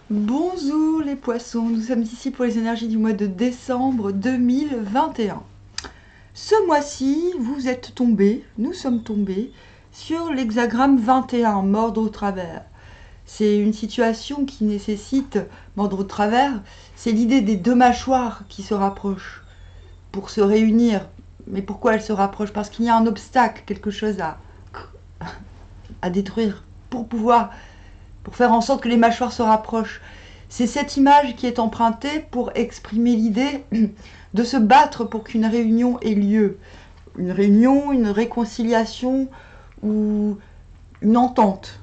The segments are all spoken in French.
Bonjour les poissons, nous sommes ici pour les énergies du mois de décembre 2021. Ce mois-ci, vous êtes tombés, nous sommes tombés, sur l'hexagramme 21, mordre au travers. C'est une situation qui nécessite mordre au travers, c'est l'idée des deux mâchoires qui se rapprochent pour se réunir. Mais pourquoi elles se rapprochent? Parce qu'il y a un obstacle, quelque chose à détruire pour faire en sorte que les mâchoires se rapprochent. C'est cette image qui est empruntée pour exprimer l'idée de se battre pour qu'une réunion ait lieu. Une réunion, une réconciliation ou une entente.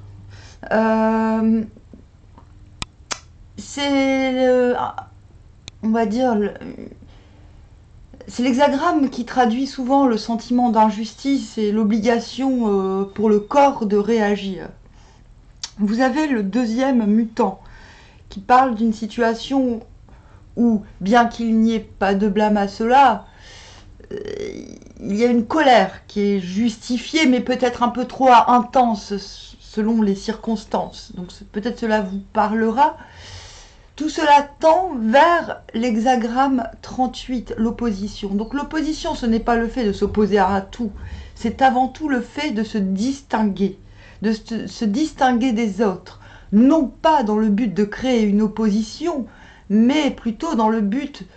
C'est, on va dire, c'est l'hexagramme qui traduit souvent le sentiment d'injustice et l'obligation pour le corps de réagir. Vous avez le deuxième mutant qui parle d'une situation où, bien qu'il n'y ait pas de blâme à cela, il y a une colère qui est justifiée, mais peut-être un peu trop intense selon les circonstances. Donc peut-être cela vous parlera. Tout cela tend vers l'hexagramme 38, l'opposition. Donc l'opposition, ce n'est pas le fait de s'opposer à tout, c'est avant tout le fait de se distinguer des autres. Non pas dans le but de créer une opposition, mais plutôt dans le but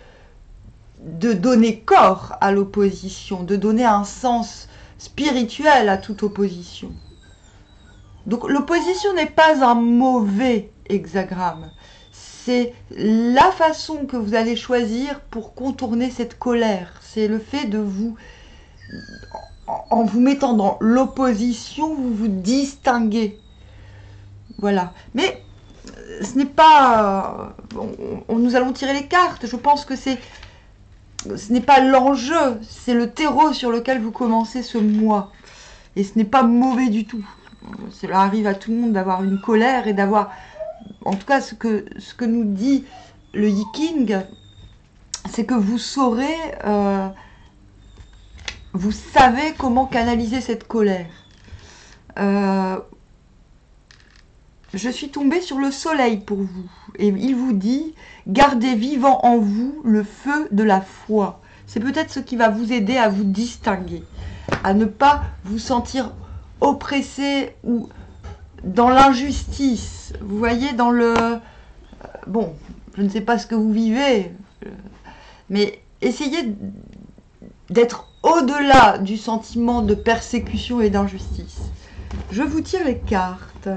de donner corps à l'opposition, de donner un sens spirituel à toute opposition. Donc l'opposition n'est pas un mauvais hexagramme. C'est la façon que vous allez choisir pour contourner cette colère. C'est le fait de vous, en vous mettant dans l'opposition, vous vous distinguez. Voilà. Mais ce n'est pas... nous allons tirer les cartes. Je pense que ce n'est pas l'enjeu, c'est le terreau sur lequel vous commencez ce mois. Et ce n'est pas mauvais du tout. Cela arrive à tout le monde d'avoir une colère et d'avoir... En tout cas, ce que nous dit le Yiking, c'est que vous saurez... vous savez comment canaliser cette colère. Je suis tombée sur le soleil pour vous. Et il vous dit, gardez vivant en vous le feu de la foi. C'est peut-être ce qui va vous aider à vous distinguer, à ne pas vous sentir oppressé ou dans l'injustice. Vous voyez, dans le... Bon, je ne sais pas ce que vous vivez, mais essayez d'être au-delà du sentiment de persécution et d'injustice. Je vous tire les cartes.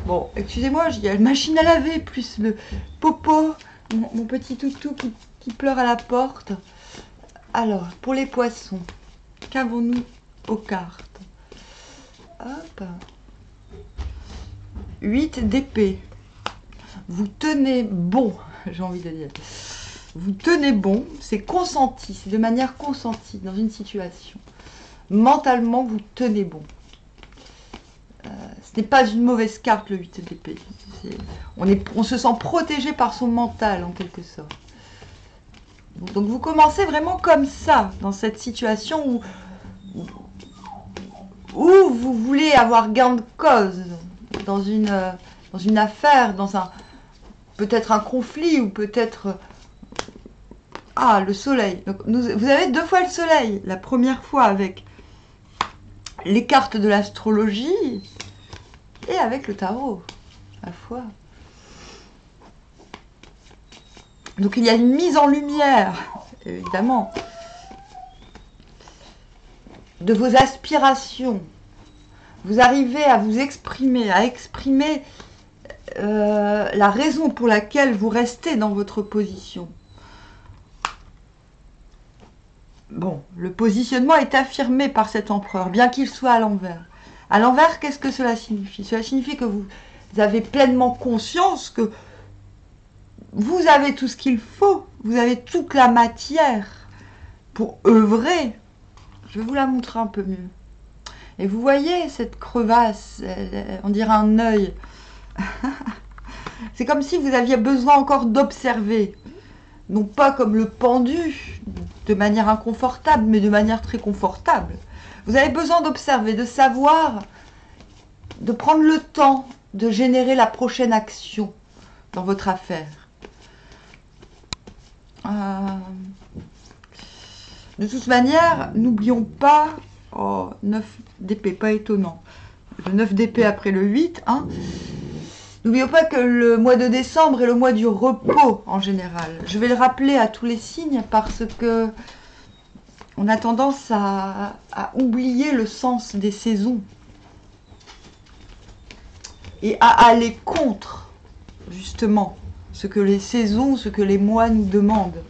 Bon, excusez-moi, il y a la machine à laver, plus le popo, mon petit toutou qui pleure à la porte. Alors, pour les poissons, qu'avons-nous aux cartes? Hop. 8 d'épée. Vous tenez bon, j'ai envie de dire. Vous tenez bon, c'est consenti, c'est de manière consentie dans une situation. Mentalement, vous tenez bon. Ce n'est pas une mauvaise carte, le 8 d'épée. On se sent protégé par son mental, en quelque sorte. Donc vous commencez vraiment comme ça, dans cette situation où vous voulez avoir gain de cause dans une affaire, peut-être un conflit, ou peut-être... Ah, le soleil. Donc, vous avez 2 fois le soleil. La première fois avec les cartes de l'astrologie et avec le tarot, la foi. Donc il y a une mise en lumière, évidemment, de vos aspirations. Vous arrivez à vous exprimer, la raison pour laquelle vous restez dans votre position. Bon, le positionnement est affirmé par cet empereur, bien qu'il soit à l'envers. À l'envers, qu'est-ce que cela signifie? Cela signifie que vous avez pleinement conscience que vous avez tout ce qu'il faut, vous avez toute la matière pour œuvrer. Je vais vous la montrer un peu mieux. Et vous voyez cette crevasse, on dirait un œil. C'est comme si vous aviez besoin encore d'observer. Non pas comme le pendu, de manière inconfortable, mais de manière très confortable. Vous avez besoin d'observer, de savoir, de prendre le temps de générer la prochaine action, dans votre affaire. De toute manière, n'oublions pas... Oh, 9 d'épée, pas étonnant. Le 9 d'épée après le 8, hein. N'oublions pas que le mois de décembre est le mois du repos en général. Je vais le rappeler à tous les signes parce que on a tendance à oublier le sens des saisons et à aller contre, justement, ce que les saisons, ce que les mois nous demandent.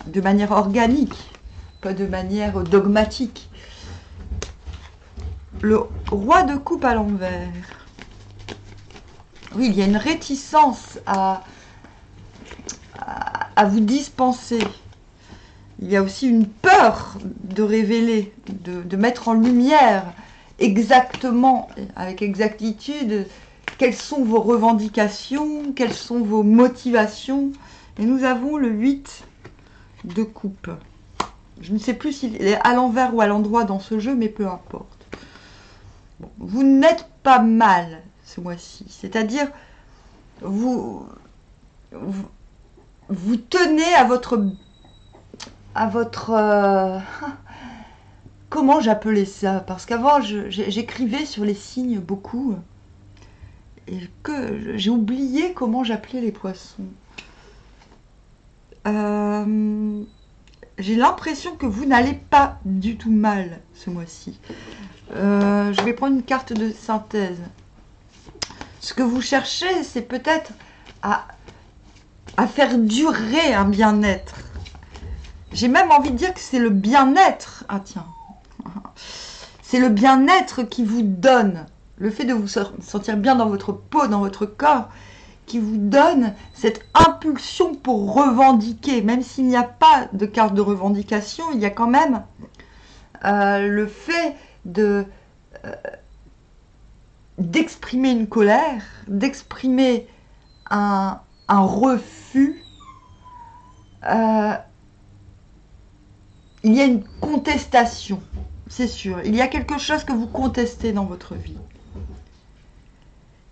De manière organique, pas de manière dogmatique. Le roi de coupe à l'envers. Oui, il y a une réticence à vous dispenser. Il y a aussi une peur de révéler, de mettre en lumière exactement, avec exactitude, quelles sont vos revendications, quelles sont vos motivations. Et nous avons le 8 de coupe. Je ne sais plus s'il est à l'envers ou à l'endroit dans ce jeu, mais peu importe. Bon, vous n'êtes pas mal ce mois-ci. C'est-à-dire, vous tenez à votre comment j'appelais ça? Parce qu'avant, j'écrivais sur les signes beaucoup. Et que j'ai oublié comment j'appelais les poissons. J'ai l'impression que vous n'allez pas du tout mal ce mois-ci. Je vais prendre une carte de synthèse. Ce que vous cherchez, c'est peut-être à faire durer un bien-être. J'ai même envie de dire que c'est le bien-être. Ah tiens. C'est le bien-être qui vous donne, le fait de vous sentir bien dans votre peau, dans votre corps, qui vous donne cette impulsion pour revendiquer. Même s'il n'y a pas de carte de revendication, il y a quand même le fait d'exprimer une colère, d'exprimer un refus. Il y a une contestation, c'est sûr. Il y a quelque chose que vous contestez dans votre vie.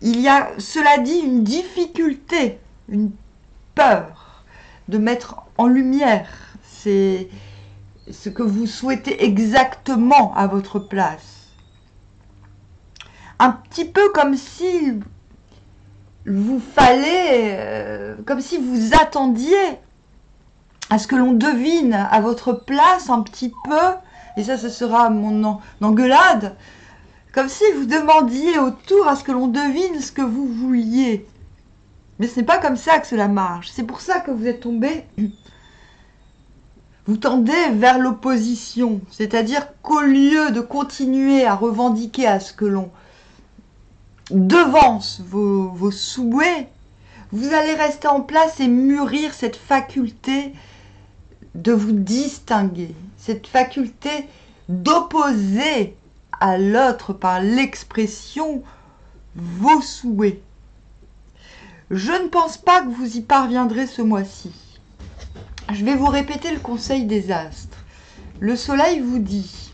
Il y a, cela dit, une difficulté, une peur de mettre en lumière ce que vous souhaitez exactement à votre place. Un petit peu comme si vous fallait, comme si vous attendiez à ce que l'on devine à votre place un petit peu, et ça ce sera mon engueulade, comme si vous demandiez autour à ce que l'on devine ce que vous vouliez. Mais ce n'est pas comme ça que cela marche. C'est pour ça que vous êtes tombé. Vous tendez vers l'opposition. C'est-à-dire qu'au lieu de continuer à revendiquer à ce que l'on devance vos souhaits, vous allez rester en place et mûrir cette faculté de vous distinguer. Cette faculté d'opposer à l'autre par l'expression vos souhaits. Je ne pense pas que vous y parviendrez ce mois-ci. Je vais vous répéter le conseil des astres. Le soleil vous dit: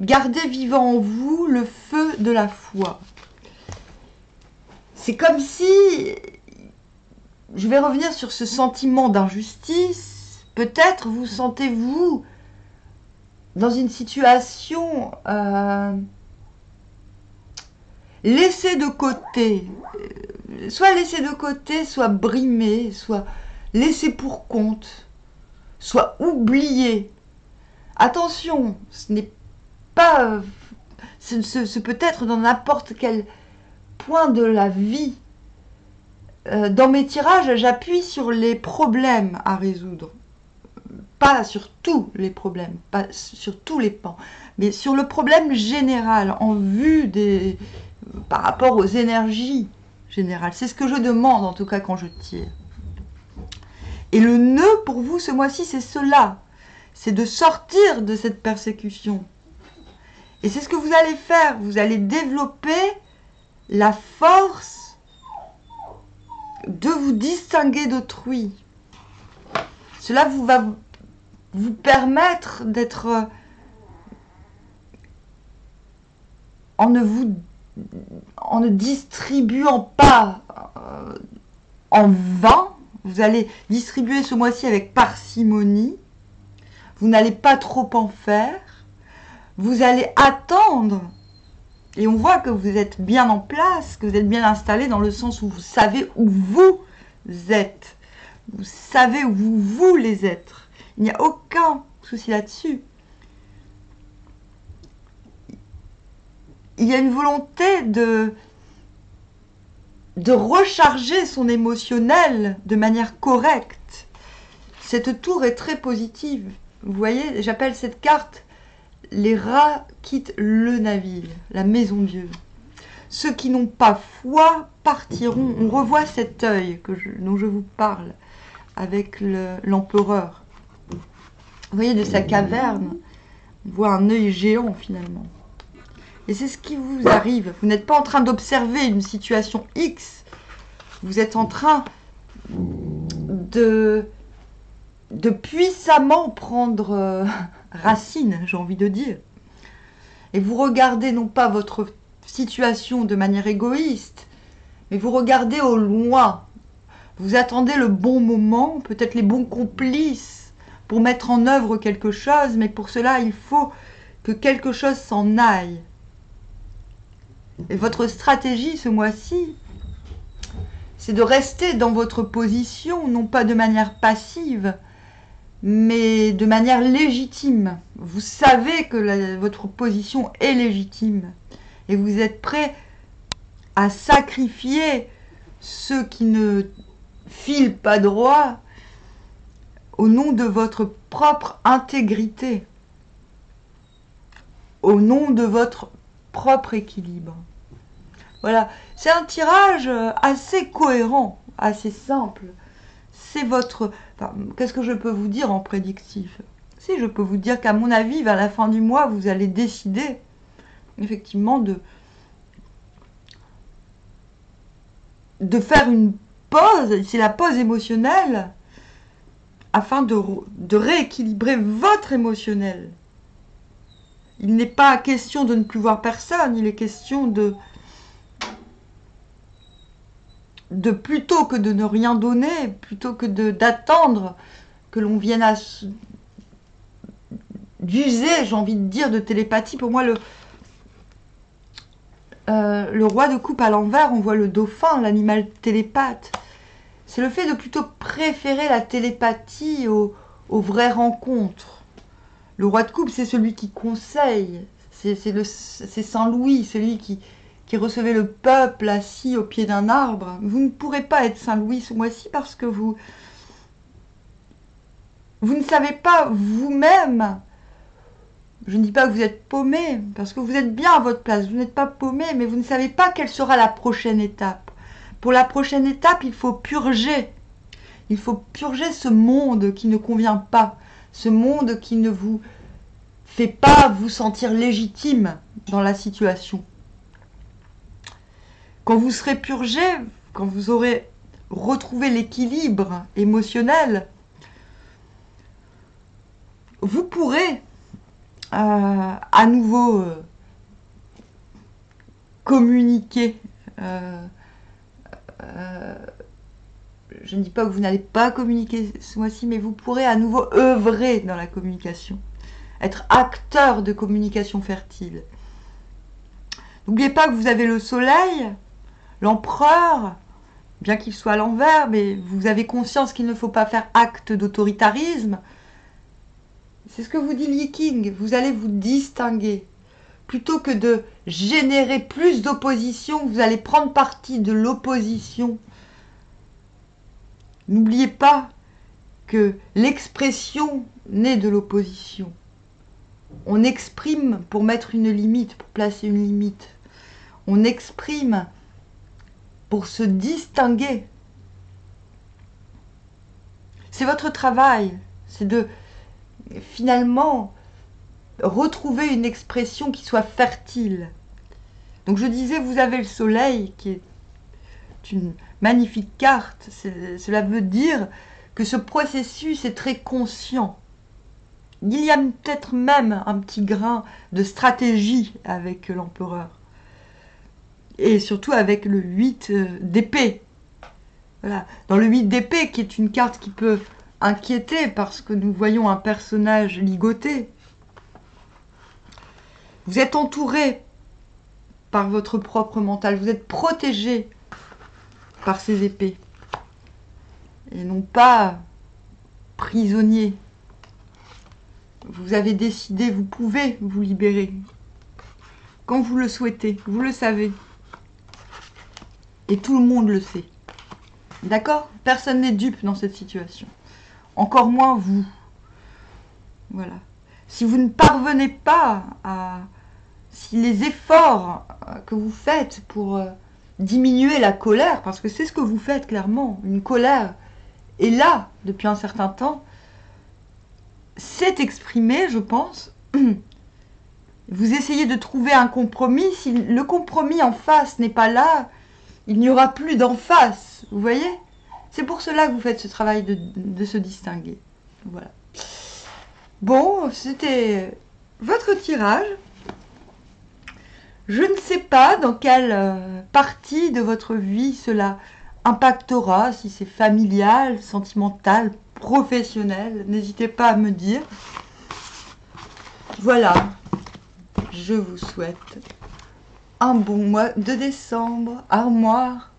gardez vivant en vous le feu de la foi. C'est comme si, je vais revenir sur ce sentiment d'injustice, peut-être vous sentez-vous dans une situation laissée de côté, soit laissée de côté, soit brimée, soit laissée pour compte, soit oubliée. Attention, ce n'est pas, ce peut être dans n'importe quel point de la vie. Dans mes tirages, j'appuie sur les problèmes à résoudre. Pas sur tous les problèmes, pas sur tous les pans, mais sur le problème général, en vue par rapport aux énergies générales. C'est ce que je demande, en tout cas, quand je tire. Et le nœud, pour vous, ce mois-ci, c'est cela. C'est de sortir de cette persécution. Et c'est ce que vous allez faire. Vous allez développer la force de vous distinguer d'autrui. Cela va vous permettre d'être en en ne distribuant pas en vain. Vous allez distribuer ce mois-ci avec parcimonie. Vous n'allez pas trop en faire. Vous allez attendre. Et on voit que vous êtes bien en place, que vous êtes bien installé dans le sens où vous savez où vous êtes. Vous savez où vous voulez être. Il n'y a aucun souci là-dessus. Il y a une volonté de recharger son émotionnel de manière correcte. Cette tour est très positive. Vous voyez, j'appelle cette carte « Les rats quittent le navire », la maison Dieu. Ceux qui n'ont pas foi partiront. On revoit cet œil dont je vous parle avec l'empereur. Vous voyez, de sa caverne, on voit un œil géant finalement. Et c'est ce qui vous arrive. Vous n'êtes pas en train d'observer une situation X. Vous êtes en train de puissamment prendre racine, j'ai envie de dire. Et vous regardez non pas votre situation de manière égoïste, mais vous regardez au loin. Vous attendez le bon moment, peut-être les bons complices pour mettre en œuvre quelque chose, mais pour cela, il faut que quelque chose s'en aille. Et votre stratégie ce mois-ci, c'est de rester dans votre position, non pas de manière passive, mais de manière légitime. Vous savez que votre position est légitime. Et vous êtes prêt à sacrifier ceux qui ne filent pas droit au nom de votre propre intégrité, au nom de votre propre équilibre. Voilà, c'est un tirage assez cohérent, assez simple. C'est votre... Enfin, qu'est-ce que je peux vous dire en prédictif? Si, je peux vous dire qu'à mon avis, vers la fin du mois, vous allez décider, effectivement, de faire une pause, c'est la pause émotionnelle, afin de rééquilibrer votre émotionnel. Il n'est pas question de ne plus voir personne, il est question de plutôt que de ne rien donner, plutôt que d'attendre que l'on vienne à d'user, j'ai envie de dire, de télépathie. Pour moi, le roi de coupe à l'envers, on voit le dauphin, l'animal télépathe. C'est le fait de plutôt préférer la télépathie aux vraies rencontres. Le roi de coupe, c'est celui qui conseille. C'est Saint Louis, celui qui recevait le peuple assis au pied d'un arbre. Vous ne pourrez pas être Saint Louis ce mois-ci parce que vous ne savez pas vous-même. Je ne dis pas que vous êtes paumé, parce que vous êtes bien à votre place. Vous n'êtes pas paumé, mais vous ne savez pas quelle sera la prochaine étape. Pour la prochaine étape, il faut purger. Il faut purger ce monde qui ne convient pas. Ce monde qui ne vous fait pas vous sentir légitime dans la situation. Quand vous serez purgé, quand vous aurez retrouvé l'équilibre émotionnel, vous pourrez à nouveau communiquer. Je ne dis pas que vous n'allez pas communiquer ce mois-ci, mais vous pourrez à nouveau œuvrer dans la communication, être acteur de communication fertile. N'oubliez pas que vous avez le soleil, l'empereur, bien qu'il soit à l'envers, mais vous avez conscience qu'il ne faut pas faire acte d'autoritarisme. C'est ce que vous dit Li King, vous allez vous distinguer. Plutôt que de générer plus d'opposition, vous allez prendre parti de l'opposition. N'oubliez pas que l'expression naît de l'opposition. On exprime pour mettre une limite, pour placer une limite. On exprime pour se distinguer. C'est votre travail, c'est de finalement retrouver une expression qui soit fertile. Donc je disais, vous avez le soleil qui est une magnifique carte. Cela veut dire que ce processus est très conscient. Il y a peut-être même un petit grain de stratégie avec l'empereur. Et surtout avec le 8 d'épée. Voilà. Dans le 8 d'épée, qui est une carte qui peut inquiéter parce que nous voyons un personnage ligoté. Vous êtes entouré par votre propre mental. Vous êtes protégé par ces épées. Et non pas prisonnier. Vous avez décidé, vous pouvez vous libérer. Quand vous le souhaitez, vous le savez. Et tout le monde le sait. D'accord? Personne n'est dupe dans cette situation. Encore moins vous. Voilà. Si vous ne parvenez pas à... Si les efforts que vous faites pour diminuer la colère, parce que c'est ce que vous faites clairement, une colère est là depuis un certain temps, c'est exprimé, je pense. Vous essayez de trouver un compromis. Si le compromis en face n'est pas là, il n'y aura plus d'en face. Vous voyez? C'est pour cela que vous faites ce travail de se distinguer. Voilà. Bon, c'était votre tirage. Je ne sais pas dans quelle partie de votre vie cela impactera, si c'est familial, sentimental, professionnel. N'hésitez pas à me dire. Voilà. Je vous souhaite un bon mois de décembre. Armoire.